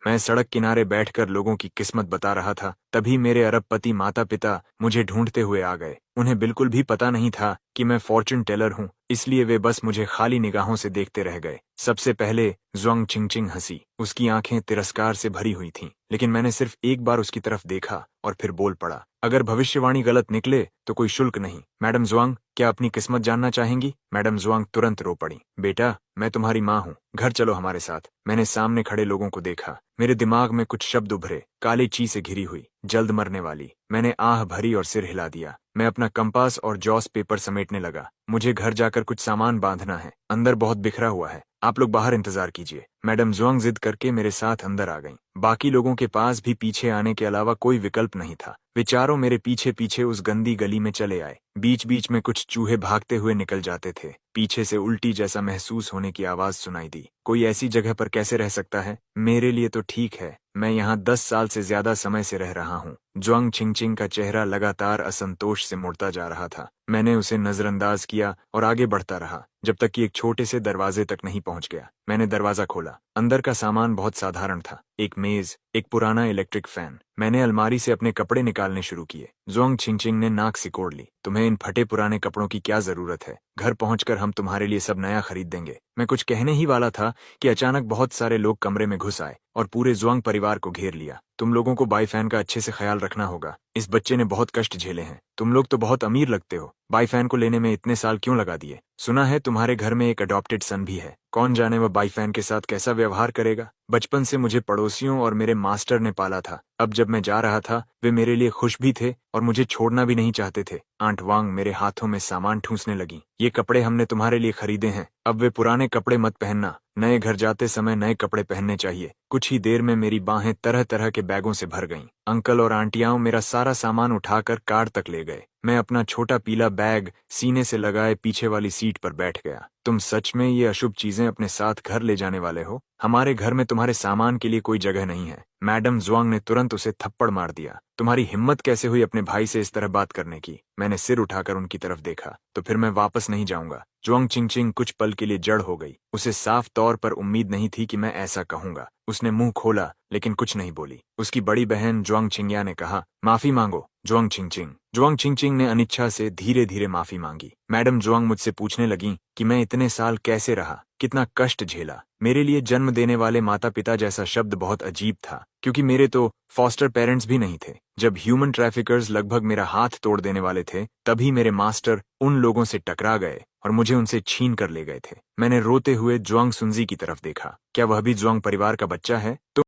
मैं सड़क किनारे बैठकर लोगों की किस्मत बता रहा था, तभी मेरे अरबपति माता पिता मुझे ढूंढते हुए आ गए। उन्हें बिल्कुल भी पता नहीं था कि मैं फॉर्चून टेलर हूँ, इसलिए वे बस मुझे खाली निगाहों से देखते रह गए। सबसे पहले जुआंग चिंगचिंग हंसी। उसकी आंखें तिरस्कार से भरी हुई थीं, लेकिन मैंने सिर्फ एक बार उसकी तरफ देखा और फिर बोल पड़ा, अगर भविष्यवाणी गलत निकले तो कोई शुल्क नहीं। मैडम जुआंग, क्या अपनी किस्मत जानना चाहेंगी? मैडम जुआंग तुरंत रो पड़ी। बेटा, मैं तुम्हारी माँ हूँ, घर चलो हमारे साथ। मैंने सामने खड़े लोगों को देखा। मेरे दिमाग में कुछ शब्द उभरे, काले ची से घिरी हुई, जल्द मरने वाली। मैंने आह भरी और सिर हिला दिया। मैं अपना कंपास और जॉस पेपर समेटने लगा। मुझे घर जाकर कुछ सामान बांधना है, अंदर बहुत बिखरा हुआ है। आप लोग बाहर इंतजार कीजिए। मैडम जुआंग जिद करके मेरे साथ अंदर आ गईं। बाकी लोगों के पास भी पीछे आने के अलावा कोई विकल्प नहीं था। वे चारों मेरे पीछे पीछे उस गंदी गली में चले आए। बीच बीच में कुछ चूहे भागते हुए निकल जाते थे। पीछे से उल्टी जैसा महसूस होने की आवाज सुनाई दी। कोई ऐसी जगह पर कैसे रह सकता है? मेरे लिए तो ठीक है, मैं यहाँ 10 साल से ज्यादा समय से रह रहा हूँ। जुआंग चिंगचिंग का चेहरा लगातार असंतोष से मुड़ता जा रहा था। मैंने उसे नजरअंदाज किया और आगे बढ़ता रहा, जब तक कि एक छोटे से दरवाजे तक नहीं पहुंच गया। मैंने दरवाजा खोला। अंदर का सामान बहुत साधारण था, एक मेज, एक पुराना इलेक्ट्रिक फैन। मैंने अलमारी से अपने कपड़े निकालने शुरू किए। जुआंग चिंगचिंग ने नाक सिकोड़ ली। तुम्हें इन फटे पुराने कपड़ों की क्या जरूरत है? घर पहुंचकर हम तुम्हारे लिए सब नया खरीद देंगे। मैं कुछ कहने ही वाला था कि अचानक बहुत सारे लोग कमरे में घुस आए और पूरे जुआंग परिवार को घेर लिया। तुम लोगों को बाईफैन का अच्छे से ख्याल रखना होगा। इस बच्चे ने बहुत कष्ट झेले हैं। तुम लोग तो बहुत अमीर लगते हो, बाईफैन को लेने में इतने साल क्यों लगा दिए? सुना है तुम्हारे घर में एक अडॉप्टेड सन भी है। कौन जाने वह बाईफैन के साथ कैसा व्यवहार करेगा। बचपन से मुझे पड़ोसियों और मेरे मास्टर ने पाला था। अब जब मैं जा रहा था, वे मेरे लिए खुश भी थे और मुझे छोड़ना भी नहीं चाहते थे। आंट वांग मेरे हाथों में सामान ठूंसने लगी। ये कपड़े हमने तुम्हारे लिए खरीदे हैं, अब वे पुराने कपड़े मत पहनना। नए घर जाते समय नए कपड़े पहनने चाहिए। कुछ ही देर में मेरी बाहें तरह तरह के बैगों से भर गईं। अंकल और आंटियां मेरा सारा सामान उठाकर कार तक ले गए। मैं अपना छोटा पीला बैग सीने से लगाए पीछे वाली सीट पर बैठ गया। तुम सच में ये अशुभ चीजें अपने साथ घर ले जाने वाले हो? हमारे घर में तुम्हारे सामान के लिए कोई जगह नहीं है। मैडम जुआंग ने तुरंत उसे थप्पड़ मार दिया। तुम्हारी हिम्मत कैसे हुई अपने भाई से इस तरह बात करने की? मैंने सिर उठाकर उनकी तरफ देखा। तो फिर मैं वापस नहीं जाऊंगा। जुआंग चिंगचिंग कुछ पल के लिए जड़ हो गई। उसे साफ तौर पर उम्मीद नहीं थी कि मैं ऐसा कहूंगा। उसने मुंह खोला लेकिन कुछ नहीं बोली। उसकी बड़ी बहन जुआंग चिंगया ने कहा, माफी मांगो जुआंग चिंगचिंग। जुआंग चिंगचिंग ने अनिच्छा से धीरे धीरे माफी मांगी। मैडम जुआंग मुझसे पूछने लगी कि मैं इतने साल कैसे रहा, कितना कष्ट झेला। मेरे लिए जन्म देने वाले माता पिता जैसा शब्द बहुत अजीब था, क्योंकि मेरे तो फॉस्टर पेरेंट्स भी नहीं थे। जब ह्यूमन ट्रैफिकर्स लगभग मेरा हाथ तोड़ देने वाले थे, तभी मेरे मास्टर उन लोगों से टकरा गए और मुझे उनसे छीन कर ले गए थे। मैंने रोते हुए जुआंग सुनजी की तरफ देखा। क्या वह भी जुआंग परिवार का बच्चा है? तो